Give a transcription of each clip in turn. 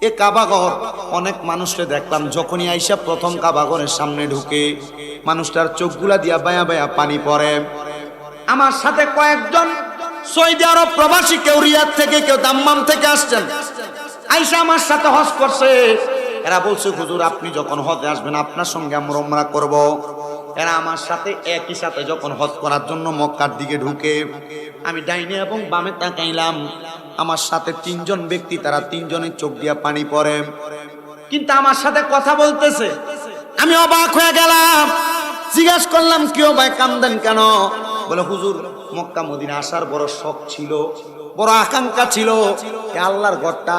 এ কাবাঘর অনেক মানুষকে দেখলাম যখনই আইসা প্রথম কাবাঘরের সামনে ঢুকে মানুষটার চোখগুলা দিয়া বায়া বায়া পানি পড়ে। আমার সাথে কয়েকজন সৌদি আরব প্রবাসী, কেউ রিয়াদ থেকে, কেউ দাম্মাম থেকে আসছেন, আইসা আমার সাথে হজ করছে। এরা বলছে হুজুর আপনি যখন হজে আসবেন আপনার সঙ্গে আমরা উমরা করব। এরা আমার সাথে একই সাথে যখন হজ করার জন্য মক্কার দিকে ঢুকে আমি ডাইনে এবং বামে তাকাইলাম, আমার সাথে তিনজন ব্যক্তি, তারা তিনজনের চোখ দিয়া পানি পড়ে, কিন্তু আমার সাথে কথা বলতেছে। আমি অবাক হয়ে গেলাম, জিজ্ঞাসা করলাম কেউ ভাই কান্দেন কেন? বলে হুজুর মক্কা মদিনা আসার বড় শখ ছিল, বড় আকাঙ্ক্ষা ছিল, আল্লাহর ঘরটা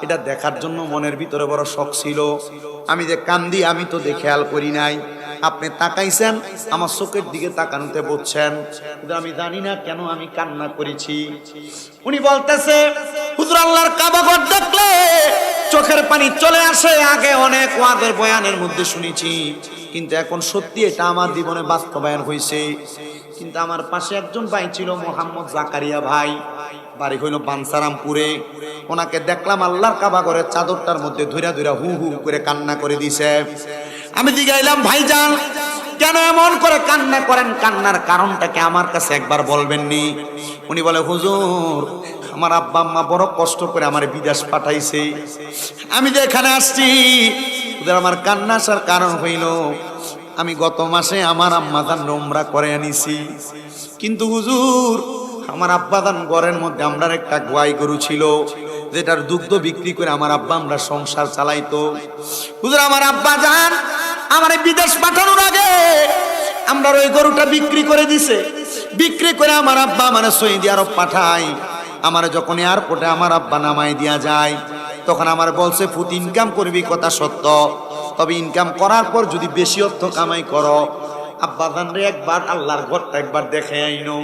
এটা দেখার জন্য মনের ভিতরে বড় শখ ছিল। আমি যে কান্দি আমি তো দেখে খেয়াল করি নাই, আপনি তাকাইছেন আমার চোখের দিকে তাকানোতে বলছেন, কিন্তু আমি জানি না কেন আমি কান্না করেছি। উনি বলতেছে হুজুর আল্লাহর কাবা ঘর দেখলে চোখের পানি চলে আসে। আগে অনেক ওয়াজের বয়ানের মধ্যে শুনেছি, কিন্তু এখন সত্যি এটা আমার জীবনে বাস্তবায়ন হয়েছে। কিন্তু আমার পাশে একজন ভাই ছিল, মোহাম্মদ জাকারিয়া ভাই, বাড়ি হইল বানসারামপুরে। ওনাকে দেখলাম আল্লাহর কাবা ঘরের চাদরটার মধ্যে ধইরা ধইরা হু হু করে কান্না করে দিছে। আমি জিগাইলাম ভাইজান কেন এমন করে কান্না করেন, কান্নার কারণটাকে আমার কাছে একবার বলবেননি? উনি বলে হুজুর আমার আব্বা আম্মা বড় কষ্ট করে আমার বিদেশ পাঠাইছে, আমি যে এখানে আসছি আমার কান্না আসার কারণ হইল আমি গত মাসে আমার আম্মাদান উমরা করে আনিছি, কিন্তু হুজুর আমার আব্বাদান ঘরের মধ্যে আমরা একটা গাই গরু ছিল যেটার দুগ্ধ বিক্রি করে আমার আব্বা আমরা সংসার চালাইতো। হুজুর আমার আব্বা জান আমার বিদেশ পাঠানোর আগে আমরা ওই গরুটা বিক্রি করে দিছে, বিক্রি করে আমার আব্বা মানে সৌদি আরব পাঠায়। আমার যখন এয়ারপোর্টে আমার আব্বা নামাই দিয়া যায় তখন আমার বলছে ফুট ইনকাম করবি, কথা সত্য, তবে ইনকাম করার পর যদি বেশি অর্থ কামাই করো আব্বা জান রে একবার আল্লাহর ঘরটা একবার দেখে আইনো।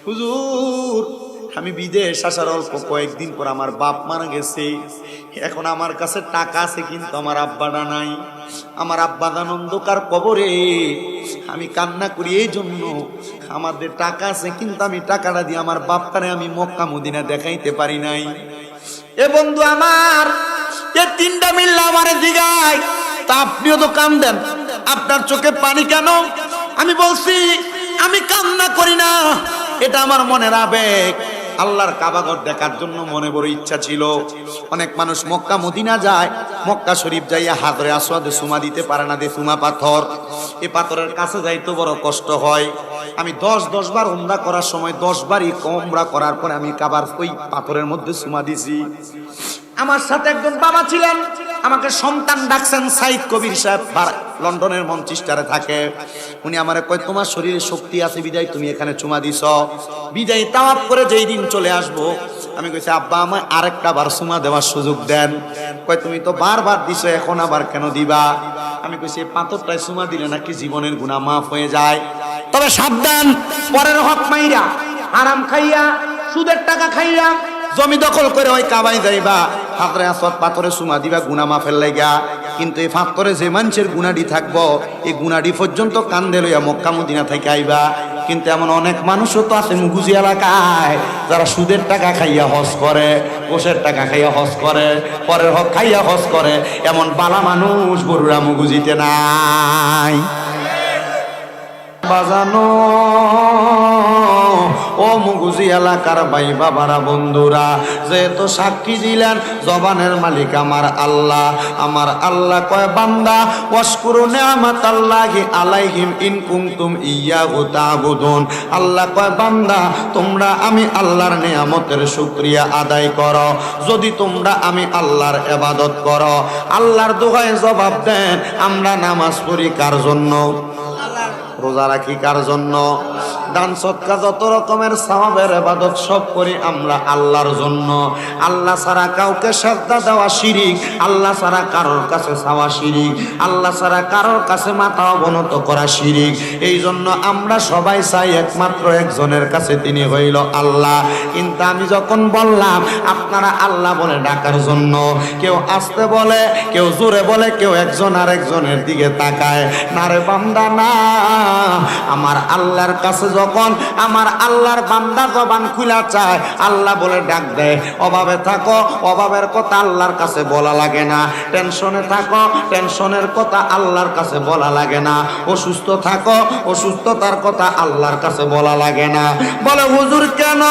হুজুর আমি বিদেশ আসার অল্প কয়েকদিন পর আমার বাপ মারা গেছে, এখন আমার কাছে টাকা আছে কিন্তু আমার আব্বাটা নাই। আমার আব্বা জান অন্ধকার কবরে, আমি কান্না করি এই জন্য আমাদের টাকা আছে কিন্তু আমি টাকাটা দিয়ে আমার বাপটারে আমি মক্কা মদিনা দেখাইতে পারি নাই। এ বন্ধু আমার এ তিনটা মিল্লা আমারে দিগায়, তা আপনিও তো কান্দেন, আপনার চোখে পানি কেন? আমি বলছি আমি কান্না করি না, এটা আমার মনের আবেগ। আল্লাহর কাবা ঘর দেখার জন্য মনে বড় ইচ্ছা ছিল। অনেক মানুষ মক্কা মদিনা যায়, মক্কা শরীফ যাইয়া হাজরে আসওয়াদে সুমা দিতে পারে না, দে সুমা পাথর, এই পাথরের কাছে যাইতে বড় কষ্ট হয়। আমি 10 বার উমরা করার সময় 10 বারই উমরা করার পরে আমি কাবার ওই পাথরের মধ্যে সুমা দিছি। আমার সাথে একজন বাবা ছিলেন, আমাকে সন্তান ডাকছেন সাইদ কবির সাহেব, লন্ডনের মঞ্চিস্টারে থাকে। উনি আমারে কয় তোমার শরীরে শক্তি আছে বিদায় তুমি এখানে চুমা দিছ, বিদায় তাওয়াফ করে যেই দিন চলে আসবো। আমি কইছি আব্বা আমায় আরেকটা বার চুমা দেওয়ার সুযোগ দেন। কয় তুমি তো বারবার দিছো এখন আবার কেন দিবা? আমি কইছি পাথরটায় চুমা দিলে নাকি জীবনের গুনাহ মাফ হয়ে যায়, তবে সাবধান পরের হক মাইরা আরাম খাইয়া সুদের টাকা খাইয়া জমি দখল করে ওই কাবায় যাইবা, হাজরে আসওয়াদ পাথরে চুমা দিবা গুনাহ মাফের লাইগা, কিন্তু এই পাথরে যে মানুষের গুনাডি থাকবো এই গুনাডি পর্যন্ত কান্দে লইয়া মক্কা মদিনা থেকে আইবা। কিন্তু এমন অনেক মানুষও তো আছে মুগুজি এলাকায় যারা সুদের টাকা খাইয়া হজ করে, কোষের টাকা খাইয়া হজ করে, পরের হক খাইয়া হজ করে, এমন বালা মানুষ বড়ুরা মুগুজিতে নাই। বাজানো ও মুগুজি এলাকার ভাই বাবারা বন্ধুরা, যেহেতু সাক্ষী দিলেন জবানের মালিক আমার আল্লাহ, আমার আল্লাহ কয় বান্দা ওয়াশকুরু নিআমাতাল্লাহি আলাইহিম ইন কুনতুম ইয়্যাহু তা'বুদুন। আল্লাহ কয় বান্দা তোমরা আমি আল্লাহর নিয়ামতের শুকরিয়া আদায় করো যদি তোমরা আমি আল্লাহর ইবাদত করো। আল্লাহর দোহায় জবাব দেন আমরা নামাজ পড়ি কার জন্য? রোজা রাখি কার জন্য? দান সদকা যত রকমের সওয়াবের ইবাদত সব করি আমরা আল্লাহর জন্য। আল্লাহ ছাড়া কাউকে সাজদা দেওয়া শিরিক, আল্লাহ ছাড়া কারোর কাছে চাওয়া শিরিক, আল্লাহ ছাড়া কারোর কাছে মাথা অবনত করা শিরিক। এই জন্য আমরা সবাই চাই একমাত্র একজনের কাছে, তিনি হইল আল্লাহ। কিন্তু আমি যখন বললাম আপনারা আল্লাহ বলে ডাকার জন্য, কেউ আস্তে বলে, কেউ জোরে বলে, কেউ একজন আরেকজনের দিকে তাকায়, না রে বান্দা না, আমার আল্লাহর কাছে যখন আমার আল্লাহর বান্দা জবান খুলা চায়, আল্লাহ বলে ডাক দেয়। অভাবে থাকো, অভাবের কথা আল্লাহর কাছে বলা লাগে না। টেনশনে থাকো, টেনশনের কথা আল্লাহর কাছে বলা লাগে না। অসুস্থ থাকো, অসুস্থতার কথা আল্লাহর কাছে বলা লাগে না। বলে হুজুর কেন?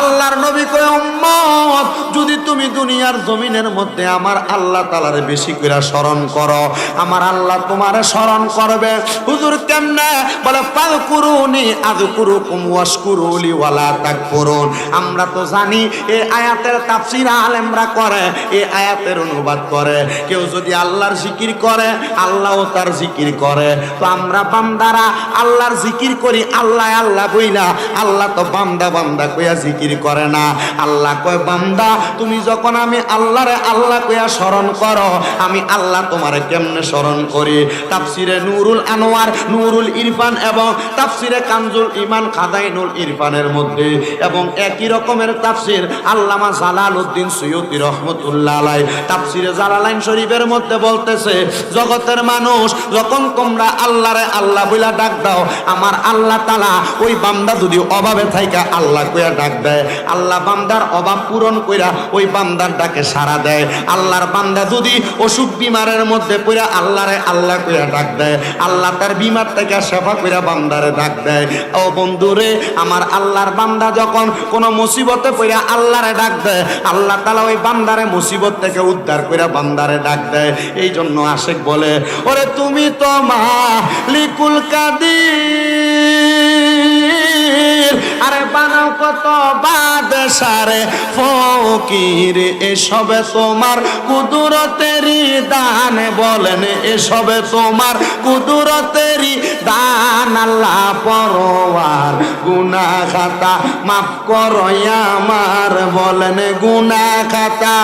আল্লাহর নবী কয় উম্মত, যদি তুমি দুনিয়ার জমিনের মধ্যে আমার আল্লাহ তাআলারে বেশি করে স্মরণ করো, আমার আল্লাহ তোমারে স্মরণ করবে। হুজুর কেমনে? বলে ফাযকুরুনি আযকুরুকুম ওয়াশকুরুলি ওয়ালা তাকফুরুন। আমরা তো জানি এই আয়াতের তাফসীর আলেমরা করে, এই আয়াতের অনুবাদ করে। কেউ যদি আল্লাহর জিকির করে, আল্লাহও তার জিকির করে। তো আমরা বান্দারা আল্লাহর জিকির করি আল্লাহ আল্লাহ বইলা, আল্লাহ তো বান্দা বান্দা কইয়া জিকির করে না। আল্লাহ কয় বান্দা তুমি যখন আমি আল্লাহরে আল্লাহ কইয়া স্মরণ করো, আমি আল্লাহ তোমারে কেমনে স্মরণ করি। তাফসিরে নুরুল আনোয়ার, নুরুল ইরফান এবং তাফসিরে কানজুল ঈমান খাজাইনুল ইরফানের মধ্যে এবং একই রকমের তাফসির আল্লামা জালালউদ্দিন সুয়ুতী রহমাতুল্লাহ আলাইহি তাফসিরে জালালাইন শরীফের মধ্যে বলতেছে, জগতের মানুষ যখন তোমরা আল্লাহরে আল্লাহ বইলা ডাক দাও, আমার আল্লাহ তাআলা ওই বান্দা যদি অভাবে থাইকা আল্লাহ কইয়া ডাক দেয়, আল্লাহ বান্দার অভাব পূরণ কইরা ওই বান্দার ডাকে সাড়া দেয়। আল্লাহর বান্দা যদি অসুখ বিমারের মধ্যে পড়া আল্লাহরে আল্লাহ কইয়া ডাক দেয়, আল্লাহ তার বিমার থেকে শেফা কইরা বান্দারে ডাক দেয়। ও বন্ধুরে, আমার আল্লাহর বান্দা যখন কোনো মুসিবতে পড়া আল্লাহরে ডাক দেয়, আল্লাহ তাআলা ওই বান্দারে মুসিবত থেকে উদ্ধার কইরা বান্দারে ডাক দেয়। এই জন্য আশিক বলে, ওরে তুমি তো মালিকুল কাদির, আরে বানাও কত বাদশারে ফকির, এসবে তোমার কুদরতেরই দান। বলেন এসবে তোমার কুদরতেরই দান। আল্লাহ পরওয়ার গুনাহ খাতা মাফ করো আমার। বলেন গুনাহ খাতা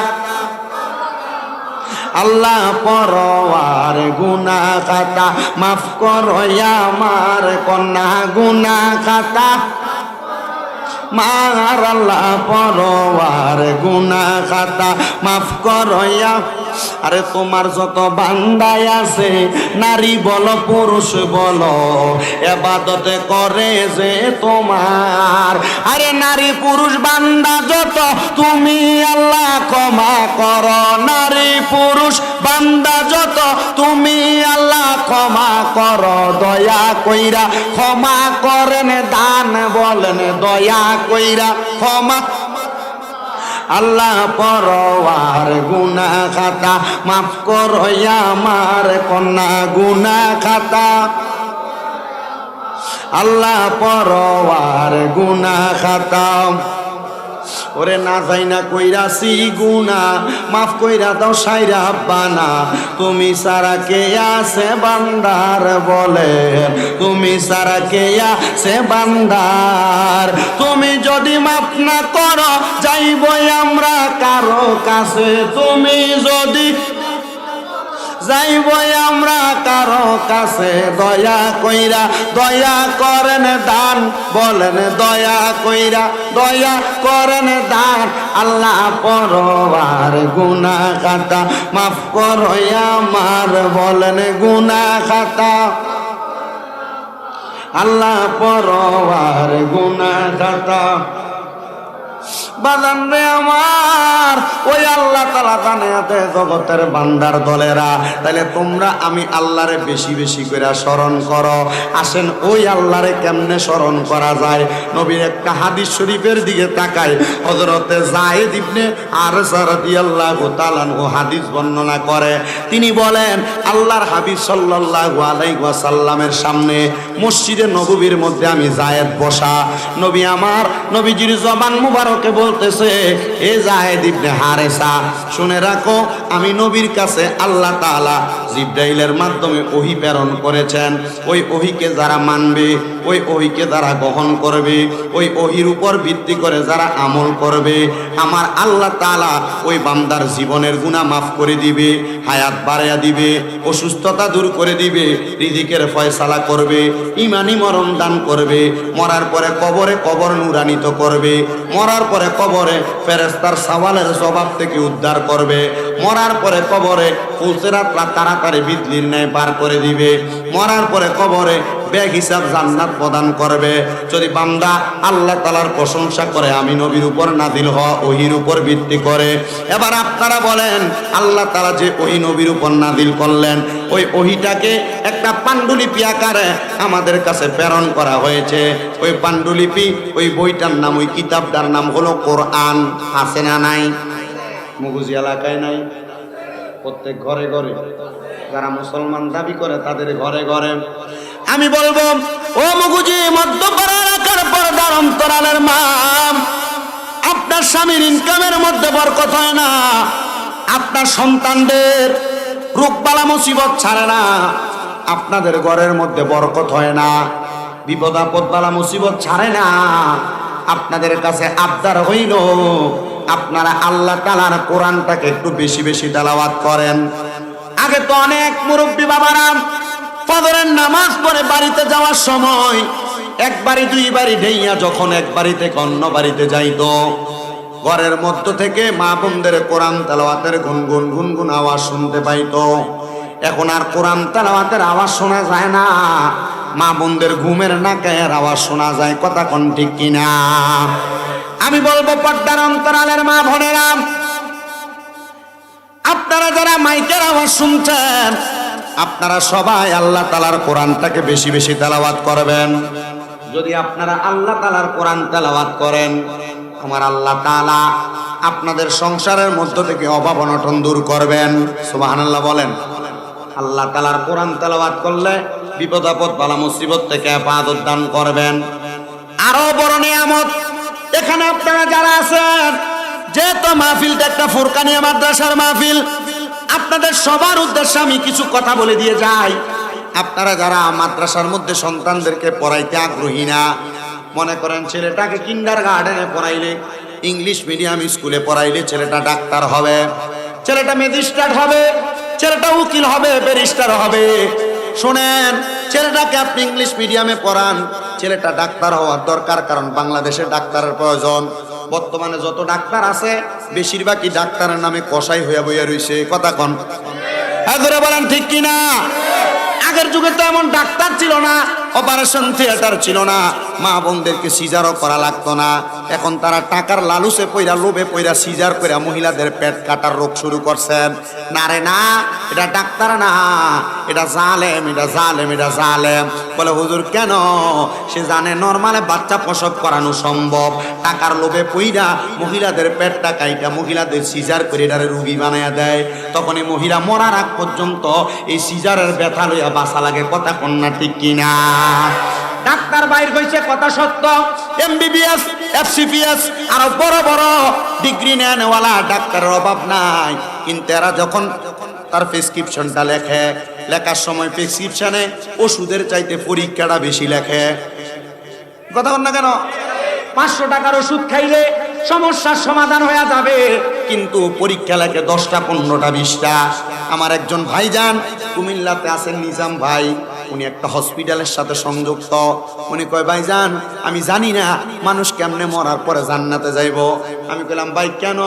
আল্লাহ পরওয়ার গুনাহ খাতা মাফ করো আমার। কন্যা গুনাহ খাতা মার আল্লাহ পরওয়ার গুনাহ খাতা মাফ করো। আরে তোমার যত বান্দাই আছে, নারী বলো পুরুষ বলো, ইবাদতে করে যে তোমার। আরে নারী পুরুষ বান্দা যত, তুমি আল্লাহ ক্ষমা করো। নারী পুরুষ বান্দা যত, তুমি আল্লাহ ক্ষমা করো। দয়া কইরা ক্ষমা করেন দান। বলেন দয়া কইরা ক্ষমা। আল্লাহ পরওয়ার গুনাহ খাতা মাফ করো আমার। কন্যা গুনাহ খাতা আল্লাহ পরওয়ার গুনাহ খাতা। ওরে না যাই না কইরাছি গুনাহ, মাফ কইরা দাও সাইরা বানা। তুমি সারা কে আছে বান্দার? বলে তুমি সারা কে আছে বান্দার? তুমি যদি মাফ না করো, যাইবই আমরা কারো কাছে। তুমি যদি যাইবই আমরা কারো কাছে। দয়া কইরা দয়া করেন দান। বলেন দয়া কইরা দয়া করেন দান। আল্লাহ পরওয়ার গুনাহ খাতা মাফ করো আমার। বলেন গুনাহ খাতা আল্লাহ পরওয়ার গুনাহ খাতা। বাজান রে আমার, ওই আল্লাহ তাআলা জানে জগতের বান্দার দলেরা। তাহলে তোমরা আমি আল্লাহরে বেশি বেশি করে স্মরণ করো। আসেন ওই আল্লাহরে কেমনে স্মরণ করা যায়। নবীর একটা হাদিস শরীফের দিকে তাকায়। হযরতে যায়েদ ইবনে আরসা রাদিয়াল্লাহু তাআলা ও হাদিস বর্ণনা করে। তিনি বলেন, আল্লাহর হাবিব সাল্লাল্লাহু আলাইহি ওয়াসাল্লামের সামনে মসজিদে নববীর মধ্যে আমি যায়েদ বসা। নবী আমার নবীজির জবান মুবারকে বলতেছে, এ যায়েদ ইবনে হারেসা, শুনে রাখো, আমি নবীর কাছে আল্লাহ তাআলা জিবরাইলের মাধ্যমে ওহী প্রেরণ করেছেন। ওই ওহীকে যারা মানবে, ওই ওহীকে যারা গ্রহণ করবে, ওই ওহীর উপর ভিত্তি করে যারা আমল করবে, আমার আল্লাহ তাআলা ওই বান্দার জীবনের গুনাহ মাফ করে দিবে, হায়াত বাড়াইয়া দিবে, অসুস্থতা দূর করে দিবে, রিজিকের ফয়সালা করবে, ইমানি মরণ দান করবে, মরার পরে কবরে কবর নূরান্বিত করবে, মরার পরে কবরে ফেরেশতার সওয়ালের জবাব থেকে উদ্ধার করবে, মরার পরে কবরে ফুলসিরাত তাড়াতাড়ি বিজলির ন্যায় পার করে দিবে, মরার পরে কবরে বেহিসাব জান্নাত প্রদান করবে। যদি বান্দা আল্লাহ তাআলার প্রশংসা করে, আমি নবীর উপর নাযিল হওয়া ওহীর উপর ভিত্তি করে। এবার আপনারা বলেন, আল্লাহ তাআলা যে ওহী নবীর উপর নাযিল করলেন, ওই ওহীটাকে একটা পাণ্ডুলিপি আকারে আমাদের কাছে প্রেরণ করা হয়েছে। ওই পাণ্ডুলিপি, ওই বইটার নাম, ওই কিতাবটার নাম হলো কোরআন। আছে না নাই? মুগুজি এলাকায় নাই, প্রত্যেক ঘরে ঘরে, যারা মুসলমান দাবি করে তাদের ঘরে ঘরে। আমি বলবো, ও মুগুজি মধ্যপাড়া এলাকার পর্দার অন্তরালের মা, আপনার স্বামীর ইনকামের মধ্যে বরকত হয় না, আপনার সন্তানদের রোগবালা মুসিবত ছাড়ে না, আপনাদের ঘরের মধ্যে বরকত হয় না, বিপদ আপদ বালা মুসিবত ছাড়ে না। আপনাদের কাছে আবদার হইল, আপনারা আল্লাহ তাআলার কোরআনটাকে একটু বেশি বেশি তেলাওয়াত করেন। আগে তো অনেক মুরব্বী বাবারা ফজরের নামাজ পড়ে বাড়িতে যাওয়ার সময় একবারই দুইবারই ঢেইয়া যখন এক বাড়ি থেকে অন্য বাড়িতে যাইতো, ঘরের মধ্য থেকে মা বোনদের কোরআন তেলাওয়াতের গুনগুন গুনগুন আওয়াজ শুনতে পাইতো। এখন আর কোরআন তেলাওয়াতের আওয়াজ শোনা যায় না, মা বোনদের ঘুমের নাকের আওয়াজ শোনা যায়। কথা কোন ঠিক কিনা? আমি বলবো, পর্দার অন্তরালের মা বোনেরা, আপনারা যারা মাইকের আওয়াজ শুনছেন, আপনারা সবাই আল্লাহ তাআলার কোরআনটাকে বেশি বেশি তেলাওয়াত করবেন। যদি আপনারা আল্লাহ তাআলার কোরআন তেলাওয়াত করেন, আমার আল্লাহ তাআলা আপনাদের সংসারের মধ্য থেকে অভাব অনটন দূর করবেন। সুবহানাল্লাহ বলেন। আল্লাহ তাআলার কোরআন তেলাওয়াত করলে বিপদ আপদ বালা মুসিবত থেকে হেফাজত দান করবেন। আরো বড় নিয়ামত, এখানে আপনারা যারা আছেন, যেহেতু মাহফিলটা একটা ফুরকানিয়া মাদ্রাসার মাহফিল, আপনাদের সবার উদ্দেশ্যে আমি কিছু কথা বলে দিয়ে যাই। আপনারা যারা মাদ্রাসার মধ্যে সন্তানদেরকে পড়াইতে আগ্রহী না, মনে করেন ছেলেটাকে কিন্ডারগার্টেনে পড়াইলে, ইংলিশ মিডিয়াম স্কুলে পড়াইলে ছেলেটা ডাক্তার হবে, ছেলেটা ম্যাজিস্ট্রেট হবে, ছেলেটা উকিল হবে, ব্যারিস্টার হবে। শোনেন, ছেলেটাকে আপনি ইংলিশ মিডিয়ামে পড়ান, ছেলেটা ডাক্তার হওয়ার দরকার, কারণ বাংলাদেশে ডাক্তারের প্রয়োজন। বর্তমানে যত ডাক্তার আছে বেশিরভাগই ডাক্তারের নামে কসাই হইয়া বইয়া রইছে। কথা কন করে বলেন, ঠিক কিনা? আগের যুগে তো এমন ডাক্তার ছিল না, অপারেশন থিয়েটার ছিল না, মা বোনদেরকে সিজারও করা লাগতো না। এখন তারা টাকার লালুসে পইরা, লোভে পইরা সিজার করে মহিলাদের পেট কাটার রোগ শুরু করছেন। না রে না, এটা ডাক্তার না, এটা জালেম, এটা জালেম, এটা জালেম। বলে হুজুর কেন? সে জানে নরমালে বাচ্চা প্রসব করানো সম্ভব, টাকার লোভে পইরা মহিলাদের পেটটা কাইটা মহিলাদের সিজার করে এটারে রুগী বানাইয়া দেয়। তখন এই মহিলা মরার আগ পর্যন্ত এই সিজারের ব্যথা লইয়া বাঁচা লাগে। কথা কন্যা ঠিক কিনা? ডাক্তার বাইর হয়েছে, কথা সত্য। এমবিবিএস, এফসিপিএস আরো বড় বড় ডিগ্রি নেওয়ালা ডাক্তারের অভাব নাই, কিন্তু এরা যখন তার প্রেসক্রিপশনটা লেখে, লেখার সময় প্রেসক্রিপশনে ওষুধের চাইতে পরীক্ষাটা বেশি লেখে। কথা বল না কেন? 500 টাকার ওষুধ খাইলে সমস্যার সমাধান হয়ে যাবে, কিন্তু পরীক্ষা লেখে 10টা 15টা 20টা। আমার একজন ভাইজান কুমিল্লাতে আছেন, নিজাম ভাই, উনি একটা হসপিটালের সাথে সংযুক্ত। উনি কয়, ভাইজান আমি জানি না মানুষ কেমনে মরার পরে জান্নাতে যাইব। আমি কইলাম, ভাই কেন?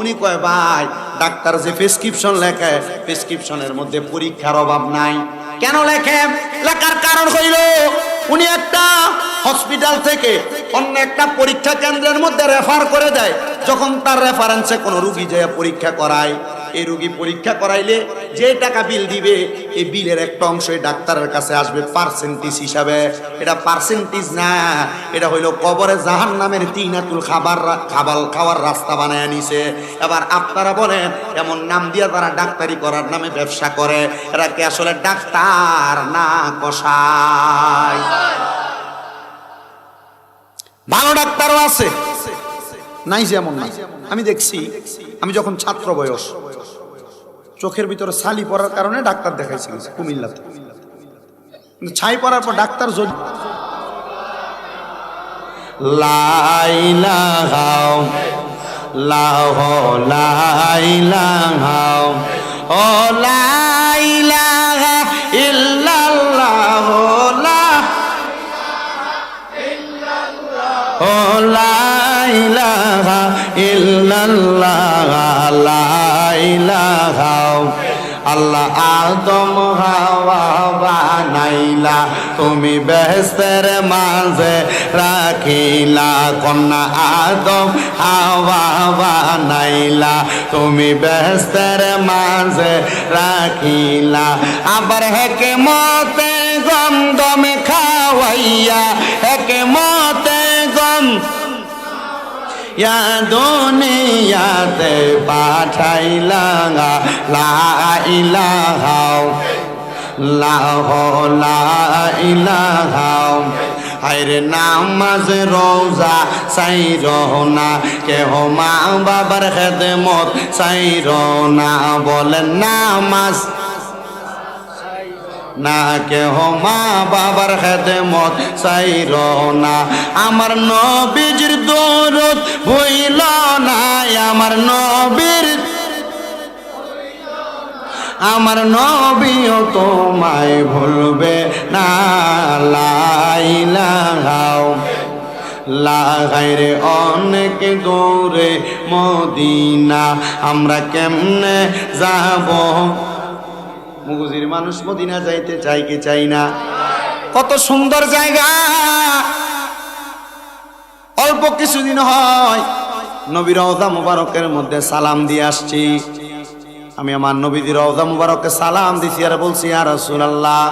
উনি কয়, ভাই ডাক্তার যে প্রেসক্রিপশন লেখে, প্রেসক্রিপশনের মধ্যে পরীক্ষার অভাব নাই। কেন লেখে? লেখার কারণ হইল, উনি একটা হসপিটাল থেকে অন্য একটা পরীক্ষা কেন্দ্রের মধ্যে রেফার করে দেয়। যখন তার রেফারেন্সে কোনো রুগী যায় পরীক্ষা করায়, এই রুগী পরীক্ষা করাইলে যে টাকা বিল দিবে, এই বিলের একটা অংশ এই ডাক্তারের কাছে আসবে পার্সেন্টেজ হিসাবে। এটা পার্সেন্টেজ না, এটা হইল কবরে জাহান্নামের তিনাতুল খাওয়ার রাস্তা বানায় নিছে। এবার আপনারা বলেন, এমন নাম দিয়া তারা ডাক্তারি করার নামে ব্যবসা করে, এরা কি আসলে ডাক্তার না কসাই? ভালো ডাক্তারও আছে, নাই যেমন না। আমি দেখছি, আমি যখন ছাত্র বয়স, চোখের ভিতরে ছালি পড়ার কারণে ডাক্তার দেখাইছি কুমিল্লাতে। ছাই পড়ার পর ডাক্তার আল্লাহ আদম হাওয়া বানাইলা, তুমি বেহেশতের মাঝে রাখিলা। কন্যা আদম হাওয়া বানাইলা, তুমি বেহেশতের মাঝে রাখিলা। আবার হেকেমতে গম খাওয়াইয়া, হেকেমতে গম ইয়া দুনিয়াতে পাঠাইলা। লা ইলাহা লা ইলাহা। আরে নামাজ রোজা চাইরো না, কেহ মা বাবার খেদমত চাইরো না। বলেন নামাজ না, কেহ মা বাবার খেদমত চাইরো না। আমার নবীজির দরুদ ভুইল না, আমার নবীর আমার নবীও তোমায় ভুলবে না। লা ইলাহা লাগাইরে অনেক দূরে মদিনা, আমরা কেমনে যাব? মুগুজির মানুষ মদিনা যাইতে চাই কি চাই না? কত সুন্দর জায়গা। অল্প কিছুদিন হয় নবীর রওজা মুবারকের মধ্যে সালাম দিয়ে আসছি। আমি আমার নবীর রওজা মুবারককে সালাম দিছি আর বলছি, ইয়া রাসূলুল্লাহ,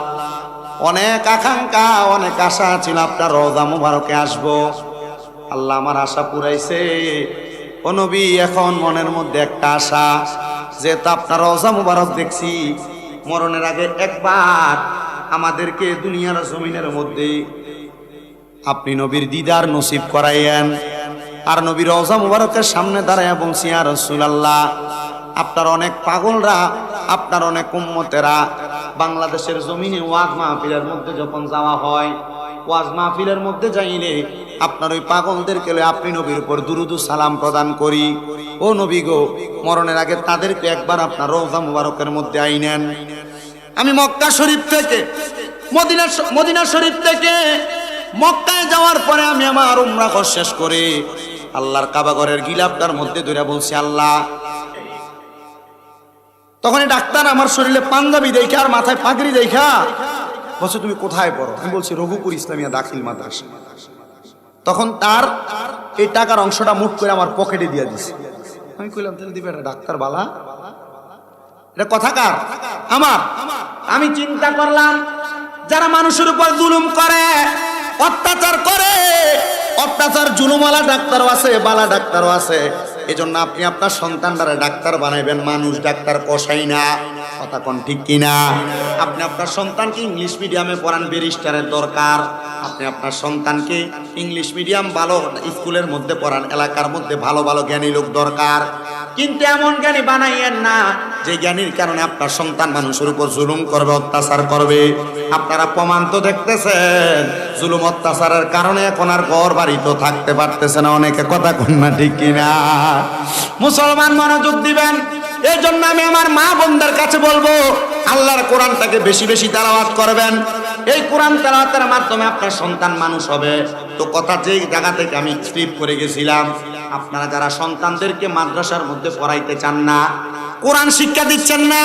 অনেক আকাঙ্ক্ষা অনেক আশা ছিল আপনার রওজা মুবারকে আসবো। আল্লাহ আমার আশা পুরাইছে। ও নবী, এখন মনের মধ্যে একটা আশা, যেহেতু আপনার রওজা মুবারক দেখছি, মরণের আগে একবার আমাদেরকে দুনিয়ার জমিনের মধ্যে আপনি নবীর দিদার নসিব করাইয়েন। আর নবীর রওজা মুবারকের সামনে দাঁড়াইয়া বলছি, ইয়া রাসূলুল্লাহ, আপনার অনেক পাগলরা, আপনার অনেক উম্মতেরা বাংলাদেশের জমিনে ওয়াজ মাহফিলের মধ্যে যখন যাওয়া হয়, ওয়াজ মাহফিলের মধ্যে যাইলে আপনার ওই পাগলদেরকে আপনি নবীর উপর দুরুদ ও সালাম প্রদান করি। ও নবী গো, মরণের আগে তাদেরকে একবার আপনার রওজা মুবারকের মধ্যে আইনেন। আমি মক্কা শরীফ থেকে মদিনা শরীফ থেকে মক্কায় যাওয়ার পরে আমি আমার উমরা হজ শেষ করে আল্লাহর কাবা ঘরের গিলাফটার মধ্যে ধরে বলছি, আল্লাহ। তখন ডাক্তার আমার শরীরে পাঞ্জাবি দেখা আর মাথায় পাগড়ি দেখা বলছে, তুমি কোথায় পড়ো? আমি বলছি, রঘুপুর ইসলামিয়া দাখিল মাদ্রাসা। তখন তার এই টাকার অংশটা মুঠ করে আমার পকেটে দিয়ে দিছে। আমি কইলাম, তাহলে দিবে এটা ডাক্তার বালা, এটা কথাকার আমার। আমি চিন্তা করলাম, যারা মানুষের উপর জুলুম করে, অত্যাচার করে, অত্যাচার জুলুমওয়ালা ডাক্তারও আছে, বালা ডাক্তারও আছে। এজন্য আপনি আপনার সন্তানরা ডাক্তার বানাইবেন, মানুষ ডাক্তার কষাই না। কথা কোন ঠিক কিনা? আপনি আপনার সন্তানকে ইংলিশ মিডিয়ামে পড়ান, ব্যারিস্টারের দরকার। আপনি আপনার সন্তানকে ইংলিশ মিডিয়াম ভালো স্কুলের মধ্যে পড়ান, এলাকার মধ্যে ভালো ভালো জ্ঞানী লোক দরকার। কিন্তু এমন জ্ঞানী বানাইয়েন না যে জ্ঞানীর কারণে আপনার সন্তান মানুষের উপর জুলুম করবে, অত্যাচার করবে। আপনারা প্রমাণ তো দেখতেছেন, জুলুম অত্যাচারের কারণে এখন আর ঘর বাড়ি তো থাকতে পারতেছে না অনেকে। কথা কোন না ঠিক কিনা? মুসলমান মনোযোগ দিবেন। এই জন্য আমি আমার মা বোনদের কাছে বলবো, আল্লাহর কোরআনটাকে বেশি বেশি তেলাওয়াত করবেন। এই কোরআন তেলাওয়াতের মাধ্যমে আপনার সন্তান মানুষ হবে। তো কথা যে জায়গা থেকে আমি স্লিপ করে গেছিলাম, আপনারা যারা সন্তানদেরকে মাদ্রাসার মধ্যে পড়াইতে চান না, কোরআন শিক্ষা দিচ্ছেন না,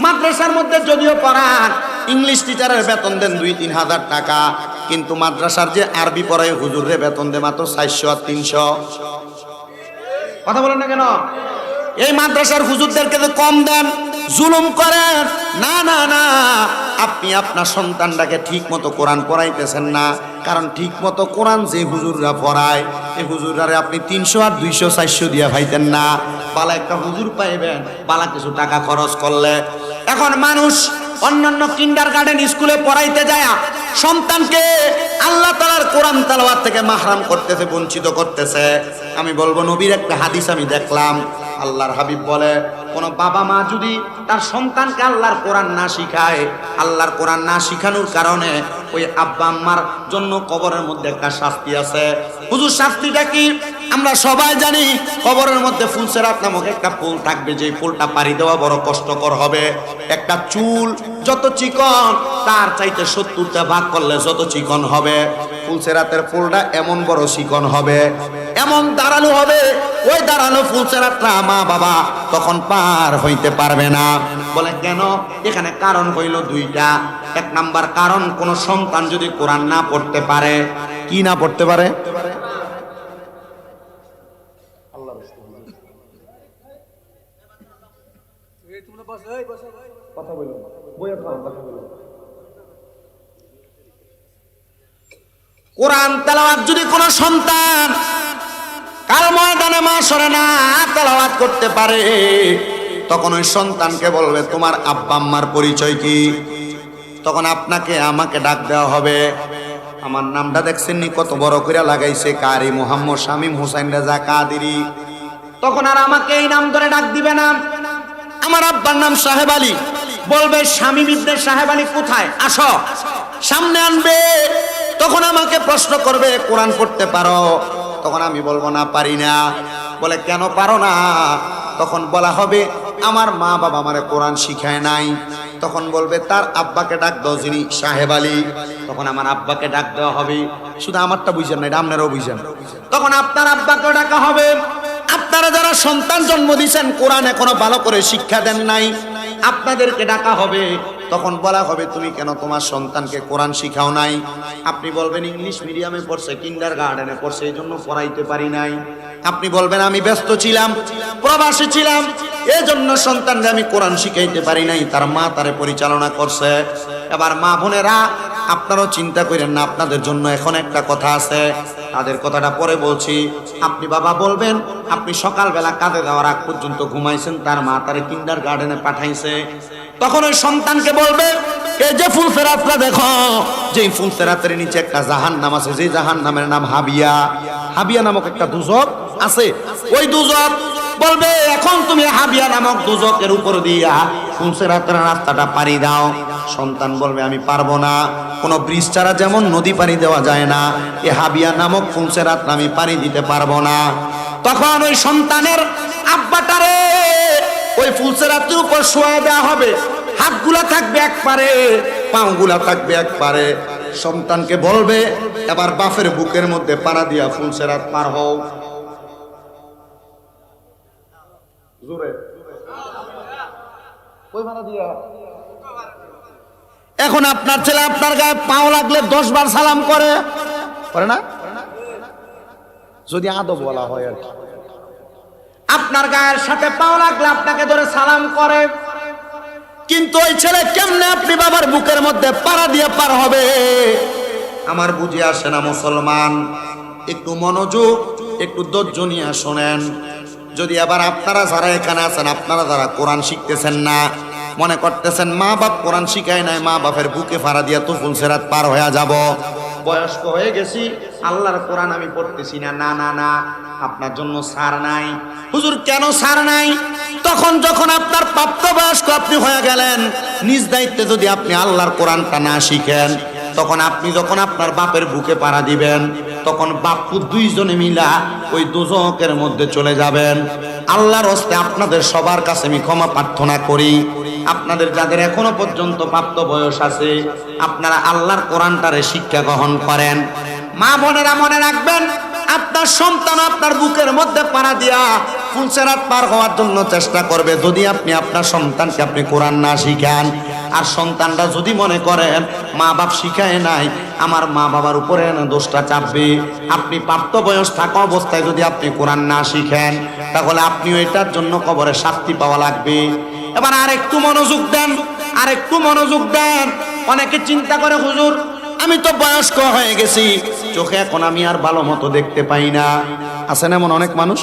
মাদ্রাসার মধ্যে যদিও পড়ান, ইংলিশ টিচারের বেতন দেন 2-3 হাজার টাকা, কিন্তু মাদ্রাসার যে আরবি পড়ায় হুজুরের বেতন দেয় মাত্র 400 আর 300। কথা বলেন না কেন? এই মাদ্রাসার হুজুরদেরকে কম দেন, জুলুম করেন। না না না, আপনি আপনার সন্তানটাকে ঠিক মতো কোরআন পড়াইতেছেন না। কারণ ঠিক মতো কোরআন যে হুজুররা পড়ায়, এই হুজুরারে আপনি 300 আর 200 400 দিয়া পাইতেন না। বালা একটা হুজুর পাইবেন, বালা কিছু টাকা খরচ করলে। এখন মানুষ অন্যান্য কিন্ডারগার্টেন স্কুলে পড়াইতে যায়, সন্তানকে আল্লাহ তাআলার কোরআন তেলাওয়াত থেকে মাহরাম করতেছে, বঞ্চিত করতেছে। আমি বলবো, নবীর একটা হাদিস আমি দেখলাম, আল্লাহর হাবিব বলে, কোন বাবা মা যদি তার সন্তানকে আল্লাহর কোরআন না শিখায়, আল্লাহর কোরআন না শিখানোর কারণে ওই আব্বা আম্মার জন্য কবরের মধ্যে একটা শাস্তি আছে। হুজুর, শাস্তিটা কি? আমরা সবাই জানি, কবরের মধ্যে ফুলসেরাত নামক একটা ফুল থাকবে, যে ফুলটা পাড়ি দেওয়া বড় কষ্টকর হবে। একটা চুল যত চিকন, তার চাইতে 70টা ভাগ করলে যত চিকন হবে। ফুলসেরাতের ফুলটা এমন বড় চিকন হবে, এমন দাঁড়ালো হবে, ওই দাঁড়ালো ফুলসেরাতরা মা বাবা তখন পার হইতে পারবে না। বলে কেন? এখানে কারণ হইল দুইটা। এক নাম্বার কারণ, কোন সন্তান যদি কোরআন না পড়তে পারে, কি না পড়তে পারে? কোরআন তেলাওয়াত যদি কোন সন্তান কাল ময়দানে মাশরে না তেলাওয়াত করতে পারে, তখন ওই সন্তানকে বলবে তোমার আব্বা আম্মার পরিচয় কি? তখন আপনাকে আমাকে ডাক দেওয়া হবে। আমার নামটা দেখছেন নি কত বড় করে লাগাইছে, কারি মোহাম্মদ শামীম হোসেন রেজা কাদেরী। তখন আর আমাকে এই নাম ধরে ডাক দিবে না। আমার আব্বার নাম সাহেব আলী, বলবে শামীম ইবনে সাহেব আলী কোথায়, আসো, সামনে আনবে। তখন আমাকে প্রশ্ন করবে কোরআন পড়তে পারো? তখন আমি বলবো না, পারি না। বলে কেন পারো না? তখন বলা হবে আমার মা বাবা আমারে কোরআন শিখায় নাই। তখন বলবে তার আব্বাকে ডাক দাও যিনি সাহেব আলী। তখন আমার আব্বাকে ডাক দেওয়া হবে। শুধু আমারটা বুঝেন না, এটা আপনারাও বুঝেন। তখন আপনার আব্বাকে ডাকা হবে। আপনারা যারা সন্তান জন্ম দিয়েছেন কোরআন এখনো ভালো করে শিক্ষা দেন নাই, আপনাদেরকে ডাকা হবে। তখন বলা হবে তুমি কেন তোমার সন্তানকে কোরআন শিখাও নাই? আপনি বলবেন ইংলিশ মিডিয়ামে পড়ছে, কিন্ডারগার্টেনে পড়ছে, এই জন্য পড়াইতে পারি নাই। আপনি বলবেন আমি ব্যস্ত ছিলাম, প্রবাসী ছিলাম, এই জন্য সন্তানকে আমি কোরআন শিখাইতে পারি নাই, তার মা তারে পরিচালনা করছে। এবার মা বোনেরা আপনারাও চিন্তা করেন না, আপনাদের জন্য এখন একটা কথা আছে, তাদের কথাটা পরে বলছি। আপনি বাবা বলবেন আপনি সকালবেলা কাঁধে দেওয়ার আগ পর্যন্ত ঘুমাইছেন, তার মা তারে কিন্ডারগার্টেনে পাঠাইছে। তখন ওই সন্তানকে বলবে এই যে ফুলসেরাতটা দেখো, যে ফুলসেরাতের নিচে একটা জাহান্নাম আছে, যে জাহান্নামের নাম হাবিয়া। হাবিয়া নামক একটা দুজক আছে। ওই দুজক বলবে এখন তুমি হাবিয়া নামক দুজকের উপর দিয়া ফুলসেরাতের রাস্তাটা পাড়ি দাও। সন্তান বলবে আমি পারবো না, কোনো ব্রিজ ছাড়া যেমন নদী পাড়ি দেওয়া যায় না, এ হাবিয়া নামক ফুলসেরাত আমি পাড়ি দিতে পারবো না। তখন ওই সন্তানের আব্বাটারে ওই ফুলসেরাতের উপর শোয়া দেওয়া হবে। হাতগুলা থাকবে এক পারে, পাগুলা থাকবে এক পারে। সন্তানকে বলবে এবার বাপের বুকের মধ্যে পাড়া দিয়া ফুলসেরাত পার হও। জোরে ওই পাড়া দিয়া। এখন আপনার ছেলে আপনার গায়ে পাও লাগলে 10 বার সালাম করে না? যদি আদব বলা হয় আর কি। আপনার গায়ের সাথে পাও লাগলে আপনাকে ধরে সালাম করে, কিন্তু ওই ছেলে কেমনে আপনি বাবার বুকের মধ্যে পাড়া দিয়ে পার হবে? আমার বুঝে আসে না মুসলমান। একটু মনোযোগ, একটু ধৈর্য নিয়ে শোনেন। যদি আবার আপনারা যারা এখানে আছেন, আপনারা যারা কোরআন শিখতেছেন না, মনে করতেছেন মা বাপ কোরআন শিখায় নাই, মা বাপের বুকে ফাড়া দিয়া তো ফুলসেরাত পার হয়ে যাব, বয়স্ক হয়ে গেছি, আল্লাহর কোরআন আমি পড়তেছি না। না না না, আপনার জন্য ছাড় নাই। হুজুর কেন ছাড় নাই? তখন যখন আপনার প্রাপ্তবয়স্ক আপনি হয়ে গেলেন, নিজ দায়িত্বে যদি আপনি আল্লাহর কোরআনটা না শিখেন, তখন আপনি যখন আপনার বাপের বুকে পাড়া দিবেন, তখন বাপ্পু দুইজনে মিলা ওই দোজকের মধ্যে চলে যাবেন। আল্লাহর হস্তে আপনাদের সবার কাছে আমি ক্ষমা প্রার্থনা করি। আপনাদের যাদের এখনো পর্যন্ত প্রাপ্ত বয়স আছে, আপনারা আল্লাহর কোরআনটারে শিক্ষা গ্রহণ করেন। মা বোনেরা মনে রাখবেন, আপনার সন্তান আপনার বুকের মধ্যে পাড়া দিয়া ফুলসেরাত পার হওয়ার জন্য চেষ্টা করবে, যদি আপনি আপনার সন্তানকে আপনি কোরআন না শিখান। আর সন্তানরা যদি মনে করেন মা বাপ শিখায় নাই, আমার মা বাবার উপরে দোষটা চাপবে। আপনি প্রাপ্ত বয়স থাকা অবস্থায় যদি আপনি কোরআন না শিখেন, তাহলে আপনিও এটার জন্য কবরে শাস্তি পাওয়া লাগবে। এবার আর একটু মনোযোগ দেন, আর একটু মনোযোগ দেন। অনেকে চিন্তা করে হুজুর আমি তো বয়স্ক হয়ে গেছি, চোখে এখন আমি আর ভালো মতো দেখতে পাই না। আছেন এমন অনেক মানুষ,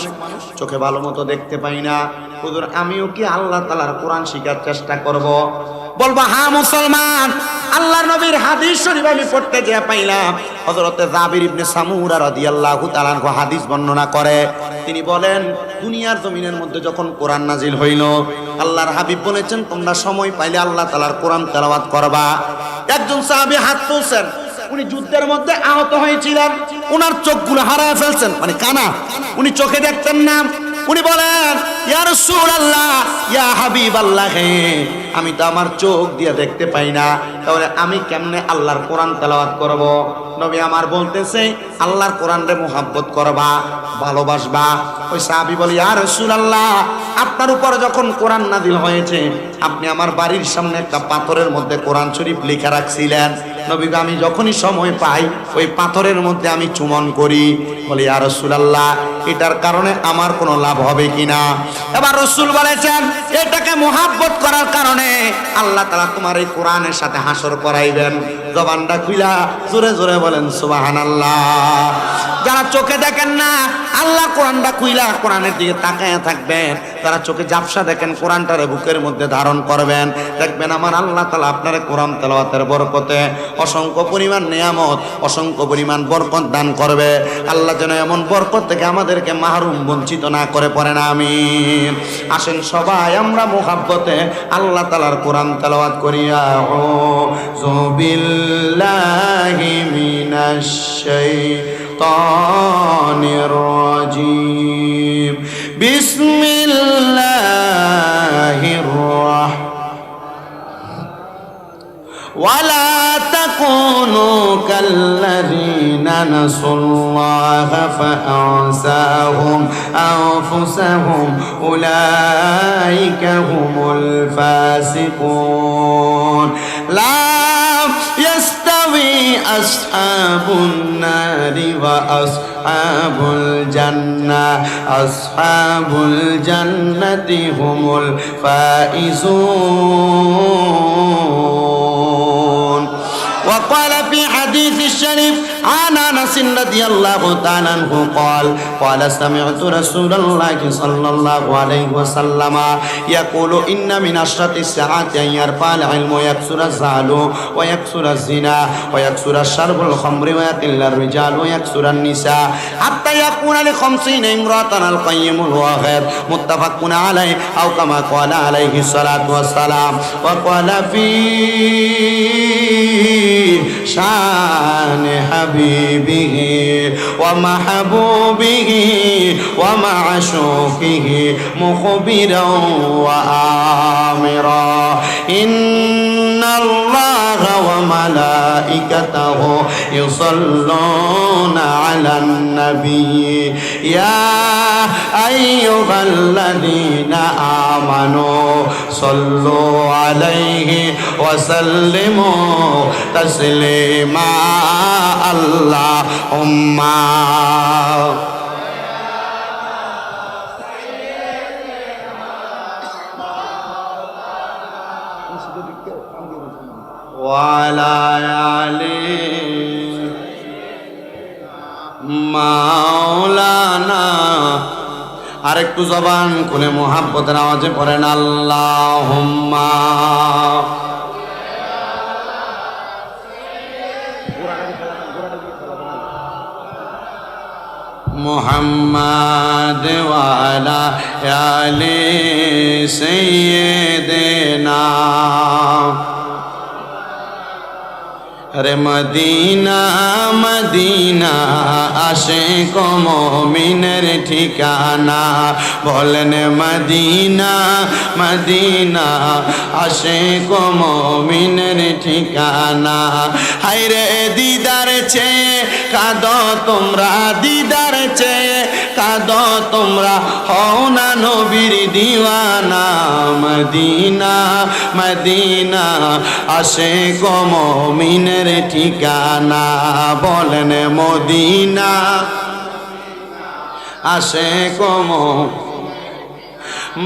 চোখে ভালো মতো দেখতে পাই না। হুজুর আমিও কি আল্লাহ তাআলার কোরআন শিখার চেষ্টা করব? বলবো হ্যাঁ মুসলমান, আল্লাহর নবীর হাদিস শরীফ আমি পড়তে যেয়ে পাইলাম, হযরতে জাবির ইবনে সামুরা রাদিয়াল্লাহু তাআলা আনহু হাদিস বর্ণনা করে। তিনি বলেন দুনিয়ার জমিনের মধ্যে যখন কোরআন নাজিল হইল, আল্লাহর হাবিব বলেছেন তোমরা সময় পাইলে আল্লাহ তাআলার কোরআন তেলাওয়াত করবা। একজন সাহাবী হাত তুলছেন, উনি যুদ্ধের মধ্যে আহত হয়েছিলেন, ওনার চোখগুলো হারায় ফেলছেন, মানে কানা, উনি চোখে দেখতেন না। উনি বলেন ইয়া রাসূলুল্লাহ, ইয়া হাবিবাল্লাহ, আমি তো আমার চোখ দিয়ে দেখতে পাই না, তাহলে আমি কেমনে আল্লাহর কোরআন তেলাওয়াত করব? নবী আমার বলতেছে আল্লাহর কোরআনরে মুহাব্বত করবা, ভালোবাসবা। ওই সাহাবী বলে ইয়া রাসূলুল্লাহ, আপনার উপর যখন কোরআন নাযিল হয়েছে আপনি আমার বাড়ির সামনে একটা পাথরের মধ্যে কোরআন শরীফ লেখা রাখছিলেন। নবী আমি যখনই সময় পাই ওই পাথরের মধ্যে আমি চুমন করি। বলি ইয়া রাসূলুল্লাহ, এটার কারণে আমার কোনো লাভ হবে কিনা? এবার রাসূল বলেছেন এটাকে মুহাব্বত করার কারণে আল্লাহ তাআলা তোমার এই কোরআনের সাথে হাসর করাইবেন। জবানটা খুইলা জোরে জোরে বলেন সুবহানাল্লাহ। যারা চোখে দেখেন না আল্লাহ কোরআনটা খুইলা কোরআনের দিকে তাকায়া থাকবেন, যারা চোখে ঝাপসা দেখেন কোরআনটারে বুকের মধ্যে ধারণ করবেন, দেখবেন আমার আল্লাহ তাআলা আপনার কোরআন তেলাওয়াতের বরকতে অসংখ্য পরিমাণ নিয়ামত, অসংখ্য পরিমাণ বরকত দান করবে। আল্লাহ যেন এমন বরকত থেকে আমাদেরকে মাহরুম বঞ্চিত না করে পড়েন আমিন। আসেন সবাই আমরা মুহাব্বতে আল্লাহ তাআলার কোরআন তেলাওয়াত করিয়া আউযু বিল্লাহি মিনাশ শাইতানির রাজিম। বিসমিল্লাহির রাহমানির ولا تكونوا كالذين نسوا الله فأنساهم أنفسهم أولئك هم الفاسقون لا يستوي أصحاب النار وأصحاب الجنة أصحاب الجنة هم الفائزون. وقال في حديث الشريف عن أنس رضي الله تعالى عنه قال سمعت رسول الله صلى الله عليه وسلم يقول إن من أشرط الساعات أن يرفع العلم ويكثر الزعل ويكثر الزنا ويكثر الشرب الخمر ويقل الرجال ويكثر النساء حتى يكون ل50 امرأة القيم الواحد متفق عليه أو كما قال عليه الصلاة والسلام. وقال في شان حبيبه ومحبوبه ومعشوقه مخبرا وآمرا إن الله وملائكته يصلون على النبي يا أيها الذين آمنوا صلوا عليه وسلموا تسليما اللهم وعلى آل মাওলানা। আরেকটু জবান খুলে মুহাব্বতের আওয়াজে পড়েন আল্লাহুম্মা মুহাম্মাদ ওয়া আলা আলি সাইয়্যিদিনা। अरे मदीना मदीना आशिक मोमिनेर ठिकाना बोलेन मदीना मदीना आशिक मोमिनेर ठिकाना। हायरे दीदार চেয়ে কাঁদো তোমরা, দিদার চেয়ে কাঁদো তোমরা, হও না নবীর দিওয়ানা। মদিনা মদিনা আশিক মুমিনের ঠিকানা বলেন মদিনা আশিক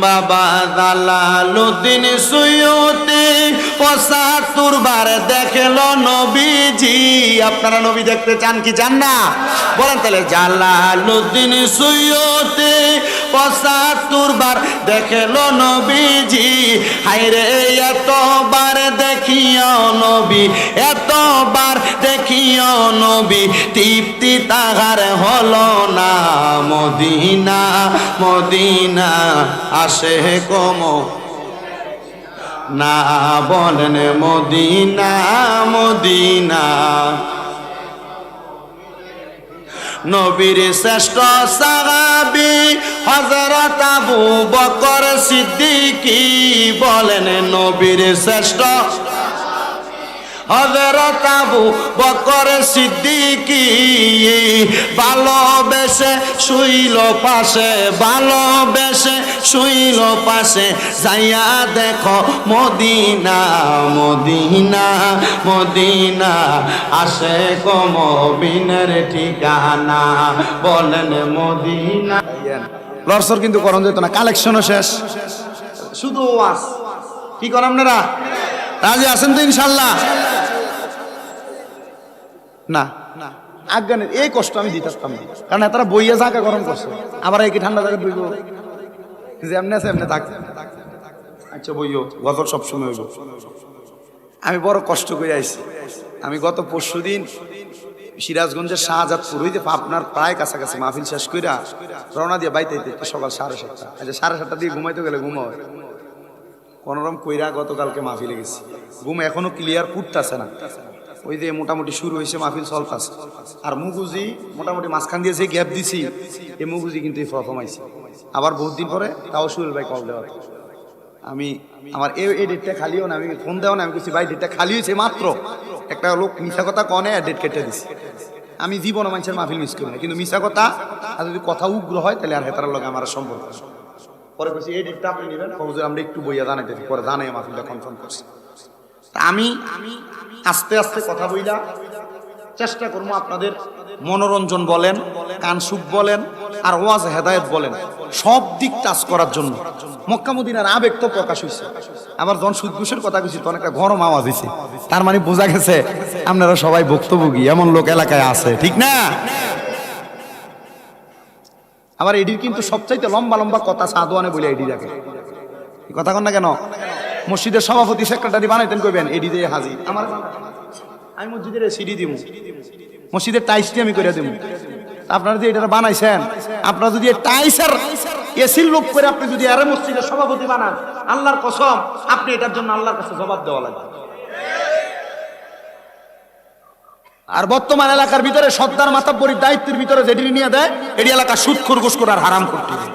বাবা জালালউদ্দিন সুয়ুতি ৭৫ বার দেখলো নবীজি। আপনারা নবী দেখতে চান কি চান না? বলেন তাহলে জালালউদ্দিন সুয়ুতি ৭৫ বার দেখলো নবীজি। হায়রে এতবার দেখিও নবী, এতবার দেখিও নবী, তৃপ্তি তাহার হলো না। মদিনা মদিনা আশিক না বলেন মদিনা মদিনা নবীর শ্রেষ্ঠ সাহাবী হযরত আবু বকর সিদ্দিকী বলেন নবীর শ্রেষ্ঠ হযরত আবু বকর সিদ্দিকী ভালোবেসে শুইল পাশে, ভালোবেসে শুইল পাশে, যাইয়া দেখো মদিনা মদিনা মদিনা, আসে কমবিনের ঠিকানা, বলেন মদিনা। লরসর কিন্তু করণ যেত না, কালেকশনও শেষ, শুধু ওয়াজ। কি করেন আপনারা? রাজি আছেন তো ইনশাল্লাহ? না আজ্ঞানের এই কষ্ট আমি দিতাম না, কারণ তারা বইয়া জায়গা গরম করছে, আবার এই কি ঠান্ডা জায়গা বইব, যেমনি আছে এমনি থাক। আচ্ছা বইও, গজল সবসময় হইব। আমি বড় কষ্ট করে আইছি। আমি গত পরশুদিন সিরাজগঞ্জের শাহজাদপুর হইতে আপনার প্রায় কাছাকাছি মাহফিল শেষ কইরা রওনা দিয়ে বাইতে সকাল 7:30। আচ্ছা 7:30 দিয়ে ঘুমাইতে গেলে ঘুম হয় কোনরকম কইরা গতকালকে মাহফিলে গেছি, ঘুম এখনো ক্লিয়ার ফুটতেছে না। ওই যে মোটামুটি শুরু হয়েছে, মাহফিল চলতেছে, আর মুগুজি মোটামুটি মাঝখান দিয়ে যে গ্যাপ দিছি, এই মুগুজি কিন্তু এই প্রথম আইছে। আবার বহুত দিন পরে তাও সুরেল ভাই কল দেওয়ার, আমি আমার এই ডেটটা খালিও না, আমি ফোন দেওয়া না, আমি বলছি ভাই ডেটটা খালি হয়েছে মাত্র। একটা লোক মিশা কথা কনে ডেট কেটে দিছে। আমি জীবন মানুষের মাহফিল মিস করি না, কিন্তু মিশা কথা আর যদি কথা উগ্র হয় তাহলে আর হেতার লগে আমার সম্পর্ক। পরে বলছি এই ডেটটা আপনি নেবেন, আমরা একটু বইয়া জানাইতে, পরে জানাই মাহফিলটা কনফার্ম করছি। আমি আস্তে আস্তে কথা বইলা চেষ্টা করবো আপনাদের মনোরঞ্জন বলেন, কান সুখ বলেন, আর ওয়াজ হেদায়েত বলেন, সব দিক টাচ করার জন্য। মক্কা মদিনার আবেগ তো প্রকাশ হয়েছে, আবার যখন সুদঘুষের কথা কইছি তখন একটা গরম আওয়াজ হয়েছে, তার মানে বোঝা গেছে আপনারা সবাই ভুক্তভোগী, এমন লোক এলাকায় আছে, ঠিক না? আবার এডির কিন্তু সবচাইতে লম্বা লম্বা কথা সাদওয়ানে বলে এডি রাখে, কথা কন না কেন? মসজিদের সভাপতি সেক্রেটারি বানাইতেন কইবেন এডি দিয়ে হাজির। আমার আমি মসজিদের সিডি দিব, মসজিদের টাইসটি আমি করে দেব। আপনারা যে এটা বানাইছেন, আপনারা যদি টাইসের এসির লোক করে আপনি যদি আরে মসজিদের সভাপতি বানান, আল্লাহর কসম আপনি এটার জন্য আল্লাহর কাছে জবাব দেওয়া লাগবে। আর বর্তমান এলাকার ভিতরে সর্দার মাতাব্বরীর দায়িত্বের ভিতরে যেটি নিয়ে দেয়, এটি এলাকা সুদখোর ঘুষখোর আর হারাম করতে দেয়।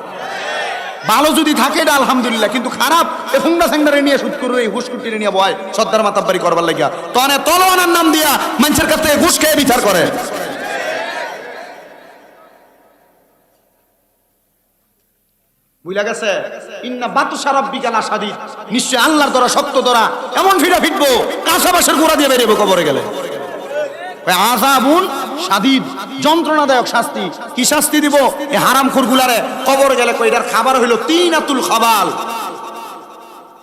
ভালো যদি থাকে এটা আলহামদুলিল্লাহ, কিন্তু খারাপ এই হুন্ডা সেন্টারে নিয়ে সুদখোর এই ঘুষ কুটিরে নিয়ে বয় সর্দার মাতাব্বরী করবার লাগিয়া, তনে তলোয়ানের নাম দিয়া মানুষের কাছ থেকে ঘুষ খেয়ে বিচার করে। বুঝলা গেছে? ইন্না বাতুশা রাব্বিকা লাশাদীদ, নিশ্চয় আল্লাহর দ্বারা শক্ত দ্বারা এমন ফিরা ফিটবো কাঁচা বাঁশের গোড়া দিয়ে বেরিয়ে কবরে গেলে। আযাবুন শাদীদ, যন্ত্রণাদায়ক শাস্তি। কি শাস্তি দিব এই হারামখোর গুলারে? কবর গেলে কইটার খাবার হইল তিনাতুল খাবাল।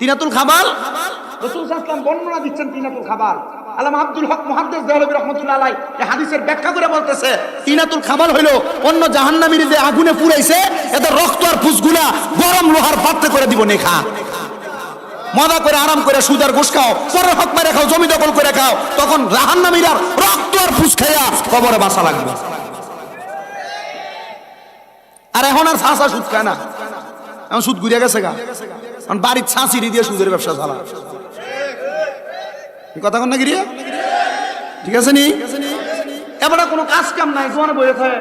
তিনাতুল খাবাল রাসূল সাল্লাল্লাহু আলাইহি ওয়াসাল্লাম বর্ণনা দিচ্ছেন তিনাতুল খাবাল। আল্লামা আব্দুল হক মুহাদ্দিস দেহলভী রাহমাতুল্লাহ আলাইহি এই হাদিসের ব্যাখ্যা করে বলতেছে, তিনাতুল খাবাল হইল অন্য জাহান্নামীর যে আগুনে পুড়াইছে এদের রক্ত আর ফুসগুলা গরম লোহার পাত্রে করে দিব নেখা, মজা করে আরাম করে সুদার ঘুষ খাও, পরের হক মেরে খাও, জমি দখল করে খাও, তখন জাহান্নামীরা রক্ত আর ফুস খাইয়া কবরে বাসা লাগবে। আর এখন আর ছাঁচা সুদ খায় না, এখন সুদ ঘুরে গেছে গা, এখন বাড়ির ছাঁচিরি দিয়ে সুদের ব্যবসা চালা। কথা কন না গিরিয়া, ঠিক আছে নি? এবার কোনো কাজ কাম নাই, দোকানে বসে থাকে,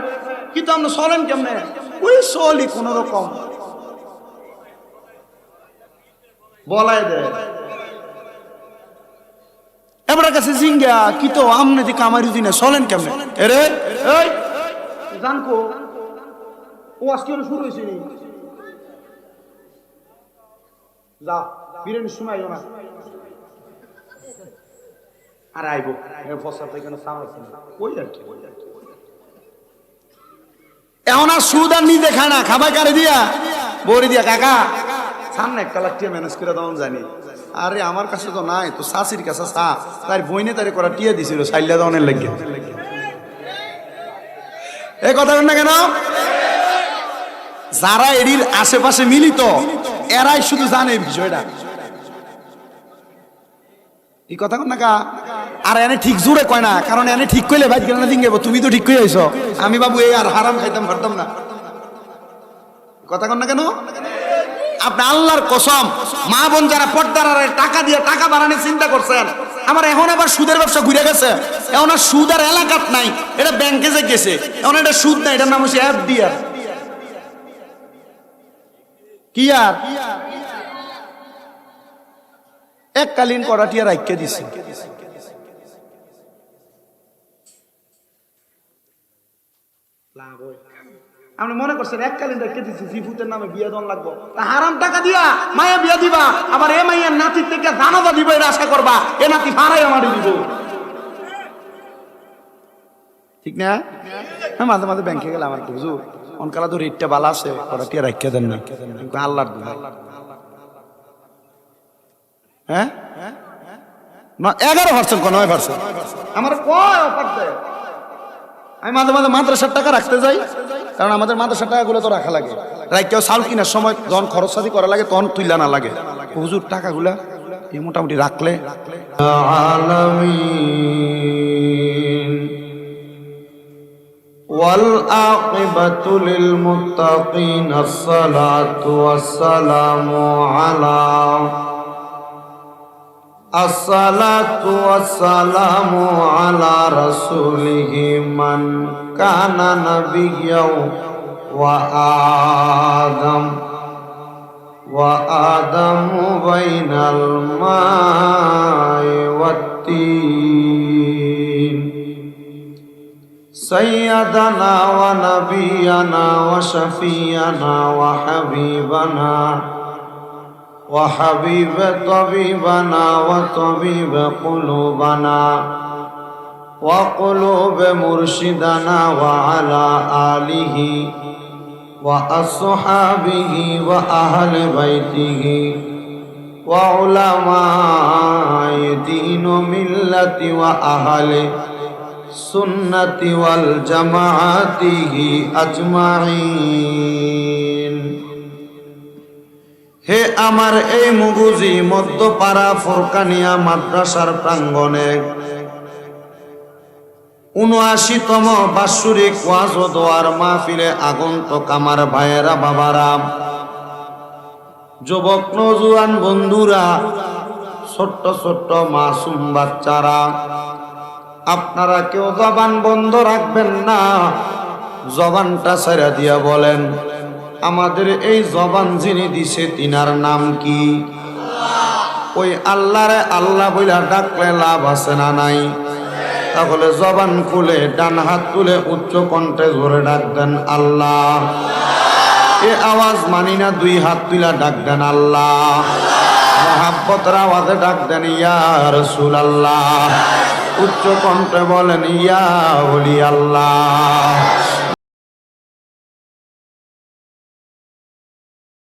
কিন্তু আপনি চলেন কেমনে? ওই চলি কোন রকম বলাই দেয়। এবার কাছে জিঙ্গা কি তো আমনে দি কামারি দিনে চলেন কেমনে? এরে এই জানকো ও আজকে শুরু হয়েছে নি, যা বিরিয়ানির সময় না আর আইব ফসল থেকে ওই আর কি। এখন আর সুদ আর নিজে খায় না, খাবার কারে দিয়া বড়ি দিয়া, কাকা সামনে একটা লাঠিয়া ম্যানেজ করে দেওয়া জানি। আরে আমার কাছে তো নাই, তো শাশির কাছে চা, তার বইনে তারে করা টিয়া দিছিল সাইলা দেওয়ানের লাগে। এই কথা না কেন? যারা এর আশেপাশে মিলিত এরাই শুধু জানে বিষয়টা। এই কথা কন না কা? আর এনে ঠিক জোরে কয় না, কারণ এনে ঠিক কইলে ভাই গেল না দিন গেব, তুমি তো ঠিক কই আইছো, আমি বাবু এই আর হারাম খাইতাম পারতাম না। কথা কন না কেন? আপনি আল্লাহর কসম মা বোন যারা পর্দার টাকা দিয়ে টাকা বাড়ানোর চিন্তা করছেন, আমার এখন আবার সুদের ব্যবসা ঘুরে গেছে, এখন আর সুদ আর এলাকাত নাই, এটা ব্যাংকে যে গেছে, এখন এটা সুদ নাই, এটার নাম হচ্ছে এফডিআর। কি আর এককালীন করাটিয়া রাখিয়ে দিছে। আপনি মনে করছেন এককালীন রেখে দিচ্ছি জিফুতের নামে বিয়ে দন লাগবো, হারাম টাকা দিয়া মায়া বিয়া দিবা, আবার এ মাইয়ার নাতির থেকে জানাজা দিব এটা আশা করবা, এ নাতি ভাড়াই আমারই দিব, ঠিক না? হ্যাঁ, মাঝে মাঝে ব্যাংকে গেলে আমার বুঝু অনকালা তো রেটটা ভালো আছে, করাটিয়া রাখিয়ে দেন না, আল্লাহর দুহাই। হ্যাঁ 11% 9%, আমার কয় অফার দেয়। আমি মাঝে মাঝে মাদ্রাসার টাকা রাখতে যাই, কারণ আমাদের মাদ্রাসার টাকাগুলো তো রাখা লাগে, রাখতেও চাউল কেনার সময় যখন খরচ সাথী করা লাগে তখন তুইলা না লাগে। হুজুর টাকাগুলা এই মোটামুটি রাখলে ওয়াল আকিবাতু লিল মুত্তাকিন আসসালাতু ওয়াসসালামু আলা আসসালাতু ওয়াসসালামু আলা রাসূলিহি মান কানা নাবিয়্যাও ওয়া আদামু বাইনাল মাই ওয়াত-তিন সাইয়্যিদানা ওয়া নাবিয়ানা ওয়া শাফিয়ানা ওয়া হাবিবানা وحبيب طبيبنا وطبيب قلوبنا وقلوب مرشدنا وعلى آله وأصحابه وأهل بيته وعلماء دين ملة وأهل سنة والجماعة أجمعين। হে আমার এই মুগুজি মধ্যপাড়া ফোরকানিয়া মাদ্রাসার প্রাঙ্গণে ৭৯তম বাৎসরিক ওয়াজ ও দোয়ার মাহফিলে আগন্তুক আমার ভাইয়েরা, বাবারা, যুবক নওজোয়ান বন্ধুরা, ছোট্ট ছোট্ট মাসুম বাচ্চারা, আপনারা কেউ জবান বন্ধ রাখবেন না, জবানটা ছেড়ে দিয়া বলেন আমাদের এই জবান যিনি দিছে তিনার নাম কি? ওই আল্লাহরে আল্লাহ বইলা ডাকলে লাভ আছে না নাই? তাহলে জবান খুলে ডান হাত তুলে উচ্চ কণ্ঠে জোরে ডাক দেন আল্লাহ। এ আওয়াজ মানি না, দুই হাত তুলা ডাক দেন আল্লাহ। মহাব্বতের আওয়াজে ডাক দেন ইয়া রাসূলুল্লাহ। উচ্চ কণ্ঠে বলেন ইয়া ওলি আল্লাহ।